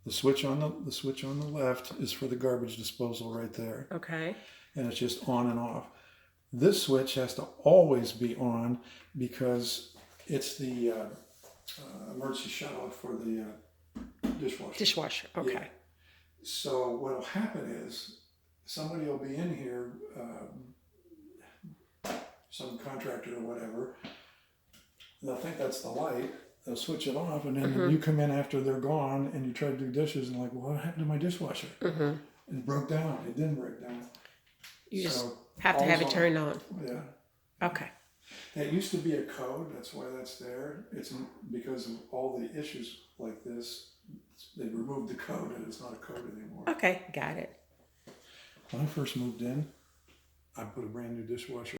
The switch on the left is for the garbage disposal right there. Okay. And it's just on and off. This switch has to always be on because it's the emergency shut-off for the dishwasher. Dishwasher. Okay. Yeah. So what'll happen is somebody will be in here, some contractor or whatever. They'll think that's the light. They'll switch it off, and then you come in after they're gone, and you try to do dishes, and like, well, what happened to my dishwasher? It broke down. It didn't break down. You just have to have it turned on. Yeah. Okay. It used to be a code. That's why that's there. It's because of all the issues like this. They removed the code, and it's not a code anymore. Okay, got it. When I first moved in, I put a brand new dishwasher